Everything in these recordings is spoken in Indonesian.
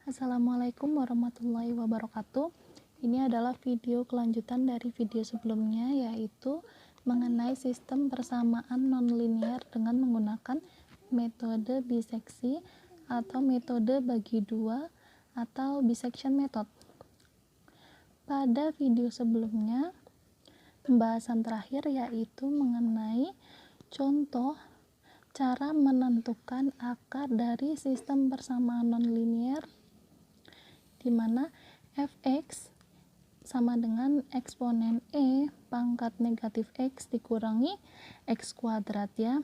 Assalamualaikum warahmatullahi wabarakatuh. Ini adalah video kelanjutan dari video sebelumnya, yaitu mengenai sistem persamaan nonlinear dengan menggunakan metode biseksi atau metode bagi dua atau bisection method. Pada video sebelumnya, pembahasan terakhir yaitu mengenai contoh cara menentukan akar dari sistem persamaan nonlinear, di mana fx sama dengan eksponen e pangkat negatif x dikurangi x kuadrat ya.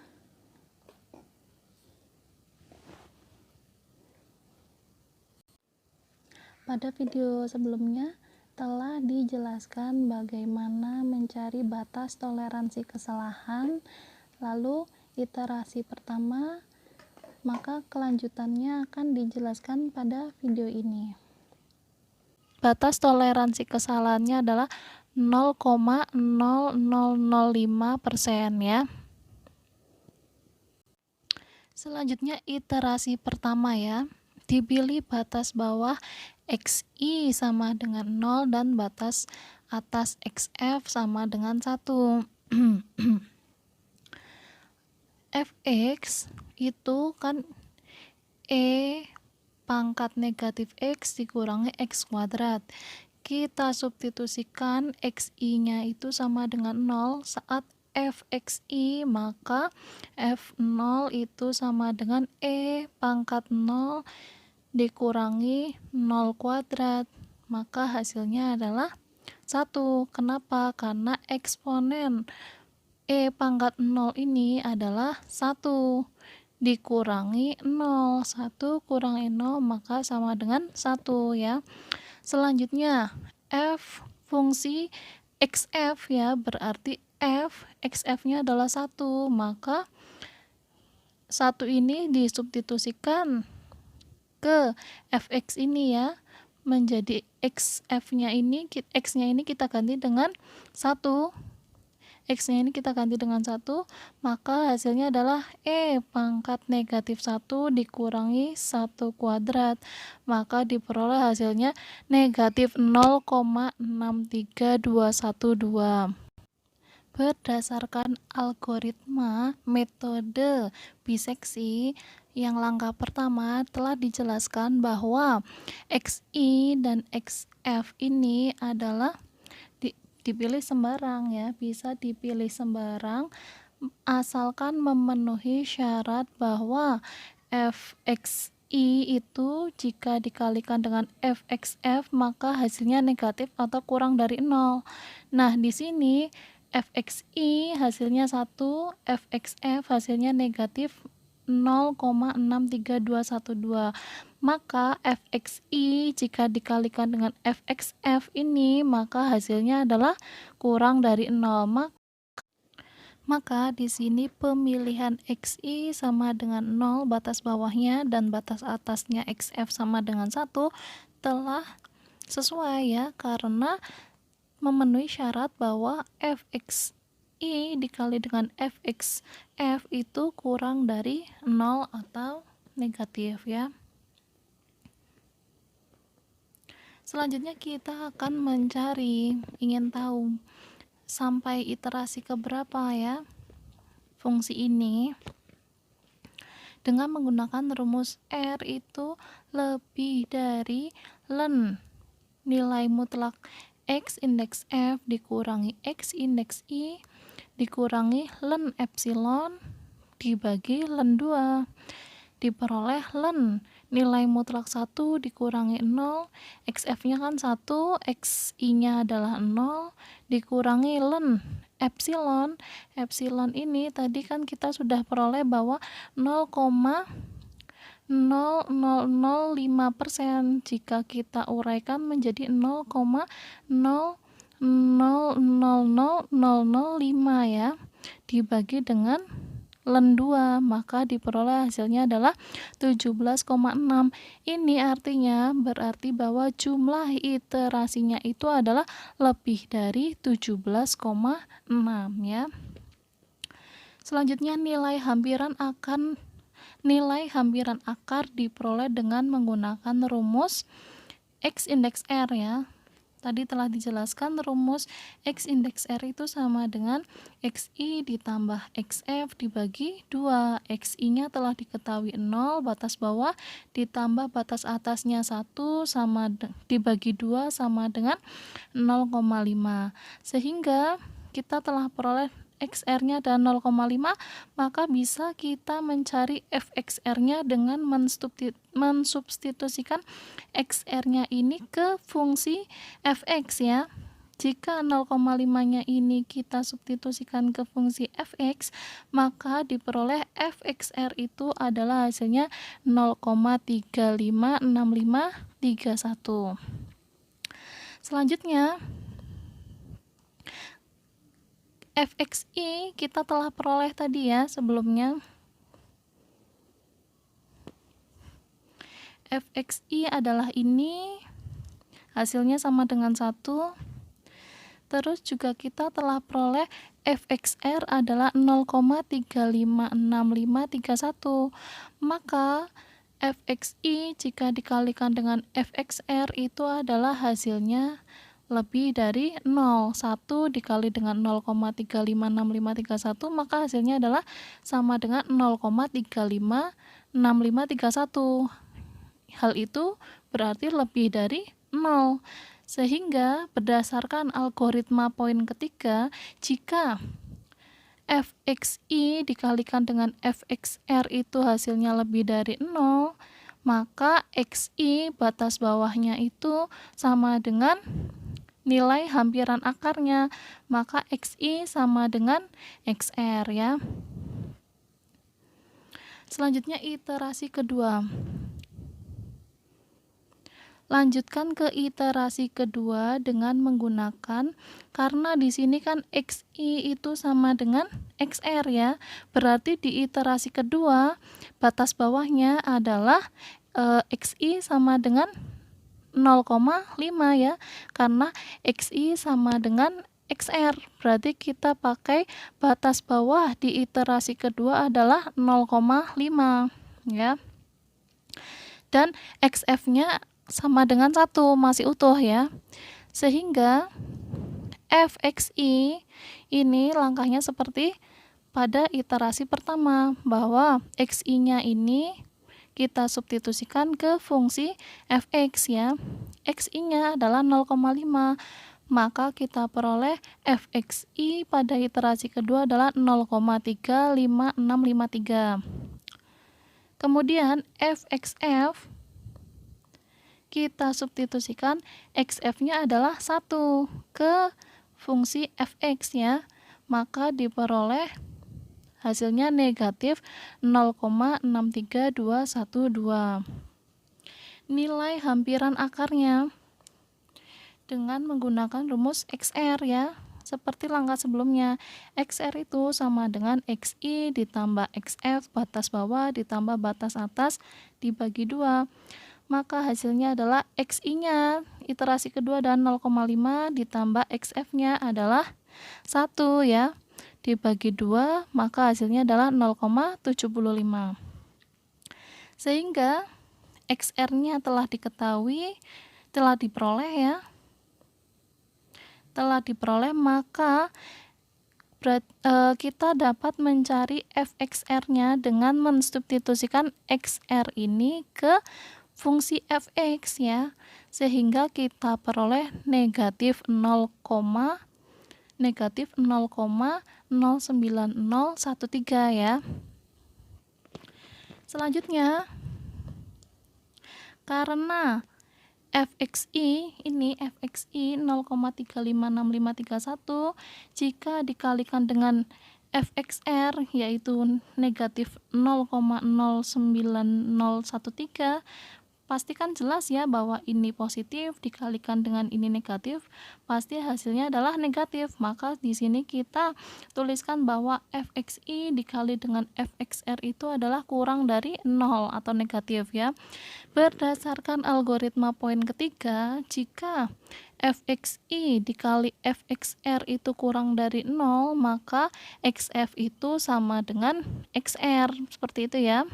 Pada video sebelumnya telah dijelaskan bagaimana mencari batas toleransi kesalahan, lalu iterasi pertama, maka kelanjutannya akan dijelaskan pada video ini. Batas toleransi kesalahannya adalah 0,0005% ya. Selanjutnya iterasi pertama ya. Dipilih batas bawah xi sama dengan 0 dan batas atas xf sama dengan 1. fx itu kan e pangkat negatif x dikurangi x kuadrat. Kita substitusikan xi-nya itu sama dengan 0 saat fxi, maka f0 itu sama dengan e pangkat 0 dikurangi 0 kuadrat, maka hasilnya adalah 1. Kenapa? Karena eksponen e pangkat 0 ini adalah 1 dikurangi 0, 1 kurangi 0 maka sama dengan 1 ya. Selanjutnya f fungsi xf ya, berarti f xf nya adalah 1, maka 1 ini disubstitusikan ke fx ini ya, menjadi xf nya ini, x nya ini kita ganti dengan 1, x nya ini kita ganti dengan 1, maka hasilnya adalah e pangkat negatif 1 dikurangi 1 kuadrat, maka diperoleh hasilnya negatif 0,63212. Berdasarkan algoritma metode biseksi yang langkah pertama telah dijelaskan bahwa xi dan xf ini adalah dipilih sembarang ya, bisa dipilih sembarang asalkan memenuhi syarat bahwa fxi itu jika dikalikan dengan fxf maka hasilnya negatif atau kurang dari 0. Nah, di sini fxi hasilnya 1, fxf hasilnya negatif 0,63212. Maka fxi jika dikalikan dengan fxf ini maka hasilnya adalah kurang dari 0. Maka di sini pemilihan xi sama dengan 0 batas bawahnya dan batas atasnya xf sama dengan 1 telah sesuai ya, karena memenuhi syarat bahwa fxi dikali dengan fxf itu kurang dari 0 atau negatif ya. Selanjutnya kita akan mencari, ingin tahu sampai iterasi keberapa ya fungsi ini dengan menggunakan rumus R itu lebih dari ln nilai mutlak x indeks f dikurangi x indeks i dikurangi ln epsilon dibagi ln 2, diperoleh ln nilai mutlak 1 dikurangi 0, xf nya kan 1, xi nya adalah 0, dikurangi ln epsilon. Epsilon ini tadi kan kita sudah peroleh bahwa 0,0005%, jika kita uraikan menjadi 0,000005 ya, dibagi dengan ln 2, maka diperoleh hasilnya adalah 17,6. Ini artinya berarti bahwa jumlah iterasinya itu adalah lebih dari 17,6 ya. Selanjutnya nilai hampiran akan Nilai hampiran akar diperoleh dengan menggunakan rumus X indeks R ya. Tadi telah dijelaskan rumus X indeks R itu sama dengan XI ditambah XF dibagi 2. XI-nya telah diketahui 0, batas bawah ditambah batas atasnya 1 dibagi 2 sama dengan 0,5. Sehingga kita telah peroleh XR-nya ada 0,5, maka bisa kita mencari FXR-nya dengan mensubstitusikan XR-nya ini ke fungsi fx ya. Jika 0,5-nya ini kita substitusikan ke fungsi fx, maka diperoleh fxr itu adalah hasilnya 0,356531. Selanjutnya, fxi kita telah peroleh tadi ya sebelumnya. fxi adalah ini, hasilnya sama dengan 1. Terus juga kita telah peroleh fxr adalah 0,356531. Maka fxi jika dikalikan dengan fxr itu adalah hasilnya lebih dari 0. 1 dikali dengan 0,356531, maka hasilnya adalah sama dengan 0,356531. Hal itu berarti lebih dari 0. Sehingga berdasarkan algoritma poin ketiga, jika fxi dikalikan dengan fxr itu hasilnya lebih dari 0, maka xi batas bawahnya itu sama dengan nilai hampiran akarnya, maka xi sama dengan xr ya. Selanjutnya iterasi kedua. Lanjutkan ke iterasi kedua dengan menggunakan, karena di sini kan xi itu sama dengan xr ya. Berarti di iterasi kedua batas bawahnya adalah xi sama dengan 0,5 ya, karena xi sama dengan xr. Berarti kita pakai batas bawah di iterasi kedua adalah 0,5 ya. Dan xf-nya sama dengan 1, masih utuh ya. Sehingga fxi ini langkahnya seperti pada iterasi pertama, bahwa xi-nya ini kita substitusikan ke fungsi fx ya. Xi-nya adalah 0,5, maka kita peroleh fxi pada iterasi kedua adalah 0,35653. Kemudian fxf kita substitusikan, xf-nya adalah 1 ke fungsi fx ya, maka diperoleh hasilnya negatif 0,63212. Nilai hampiran akarnya dengan menggunakan rumus XR ya, seperti langkah sebelumnya. XR itu sama dengan XI ditambah XF batas bawah ditambah batas atas dibagi 2. Maka hasilnya adalah XI-nya iterasi kedua dan 0,5 ditambah XF-nya adalah 1 ya, dibagi 2, maka hasilnya adalah 0,75. Sehingga XR-nya telah diketahui, telah diperoleh ya. Telah diperoleh, maka kita dapat mencari fxr-nya dengan mensubstitusikan xr ini ke fungsi fx ya, sehingga kita peroleh negatif 0,09013 ya. Selanjutnya, karena fxi ini fxi 0,356531 jika dikalikan dengan fxr yaitu negatif 0,09013, pastikan jelas ya bahwa ini positif dikalikan dengan ini negatif, pasti hasilnya adalah negatif. Maka di sini kita tuliskan bahwa fxi dikali dengan fxr itu adalah kurang dari 0 atau negatif ya. Berdasarkan algoritma poin ketiga, jika fxi dikali fxr itu kurang dari 0, maka xf itu sama dengan xr, seperti itu ya.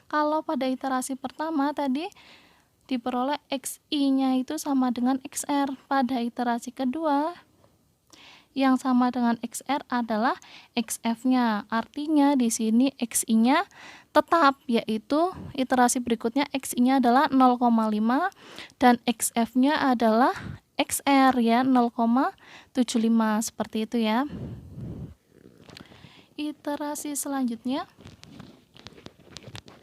Kalau pada iterasi pertama tadi diperoleh XI-nya itu sama dengan XR. Pada iterasi kedua yang sama dengan XR adalah XF-nya. Artinya di sini XI-nya tetap, yaitu iterasi berikutnya XI-nya adalah 0,5 dan XF-nya adalah XR ya 0,75 seperti itu ya. Iterasi selanjutnya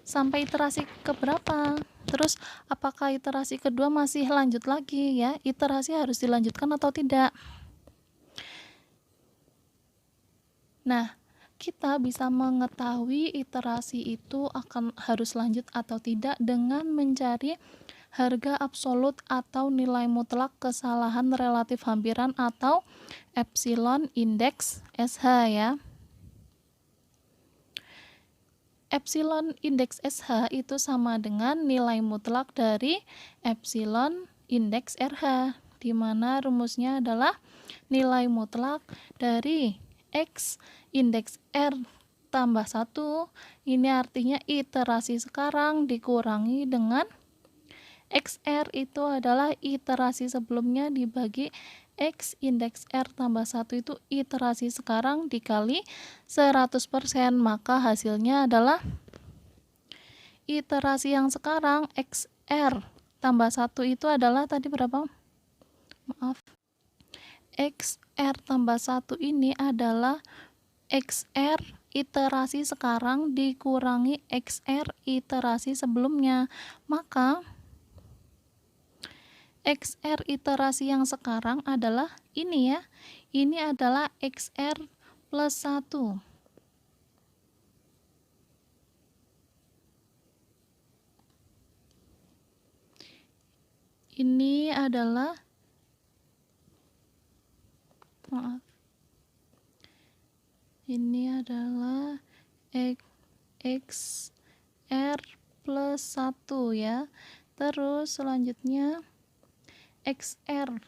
sampai iterasi keberapa? Terus apakah iterasi kedua masih lanjut lagi ya? Iterasi harus dilanjutkan atau tidak? Nah, kita bisa mengetahui iterasi itu harus lanjut atau tidak dengan mencari harga absolut atau nilai mutlak kesalahan relatif hampiran atau epsilon indeks SH ya. Epsilon indeks SH itu sama dengan nilai mutlak dari epsilon indeks RH, di mana rumusnya adalah nilai mutlak dari X indeks R tambah 1, ini artinya iterasi sekarang dikurangi dengan XR itu adalah iterasi sebelumnya dibagi X indeks R tambah 1 itu iterasi sekarang dikali 100%, maka hasilnya adalah iterasi yang sekarang XR tambah 1 itu adalah tadi berapa? Maaf. XR tambah 1 ini adalah XR iterasi sekarang dikurangi XR iterasi sebelumnya. Maka XR iterasi yang sekarang adalah ini ya. Ini adalah XR plus 1. Ini adalah ini adalah XR plus 1 ya. Terus selanjutnya XR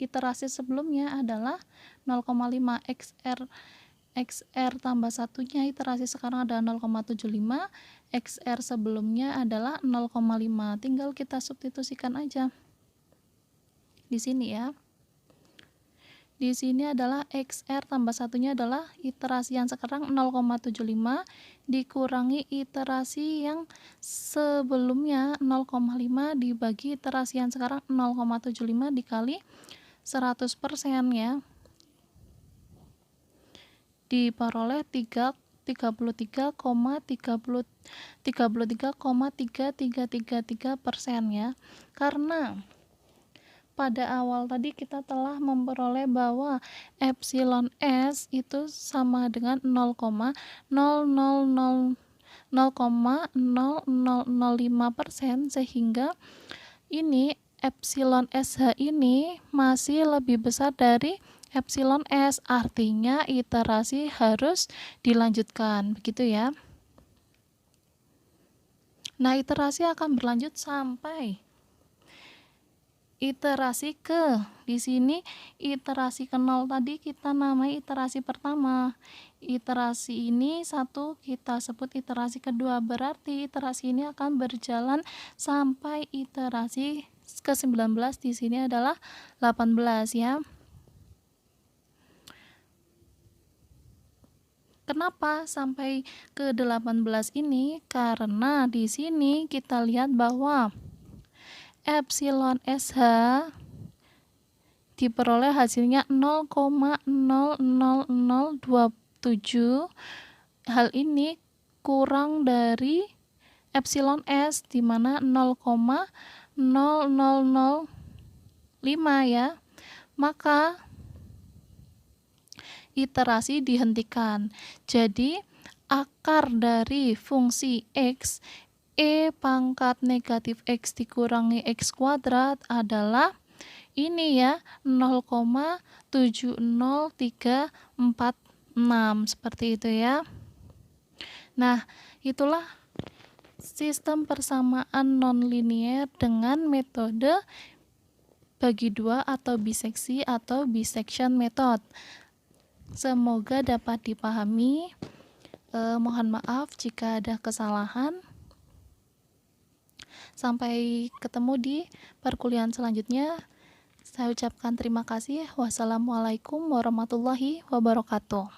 iterasi sebelumnya adalah 0,5. XR tambah satunya iterasi sekarang ada 0,75, XR sebelumnya adalah 0,5. Tinggal kita substitusikan aja di sini ya. Di sini adalah XR tambah satunya adalah iterasi yang sekarang 0,75 dikurangi iterasi yang sebelumnya 0,5 dibagi iterasi yang sekarang 0,75 dikali 100% ya. Diperoleh 33,33,333% ya. Karena pada awal tadi kita telah memperoleh bahwa epsilon S itu sama dengan 0,0005%, sehingga ini epsilon SH ini masih lebih besar dari epsilon S, artinya iterasi harus dilanjutkan, begitu ya. Nah, iterasi akan berlanjut sampai iterasi ke, di sini iterasi ke 0 tadi kita namai iterasi pertama. Iterasi ini satu kita sebut iterasi kedua, berarti iterasi ini akan berjalan sampai iterasi ke 19, di sini adalah 18 ya. Kenapa sampai ke 18 ini? Karena di sini kita lihat bahwa epsilon SH diperoleh hasilnya 0,00027. Hal ini kurang dari epsilon S di mana 0,0005 ya. Maka iterasi dihentikan. Jadi akar dari fungsi X E pangkat negatif X dikurangi X kuadrat adalah ini ya, 0,70346 seperti itu ya. Nah, itulah sistem persamaan nonlinier dengan metode bagi dua atau biseksi atau bisection method. Semoga dapat dipahami. Mohon maaf jika ada kesalahan. Sampai ketemu di perkuliahan selanjutnya. Saya ucapkan terima kasih. Wassalamualaikum warahmatullahi wabarakatuh.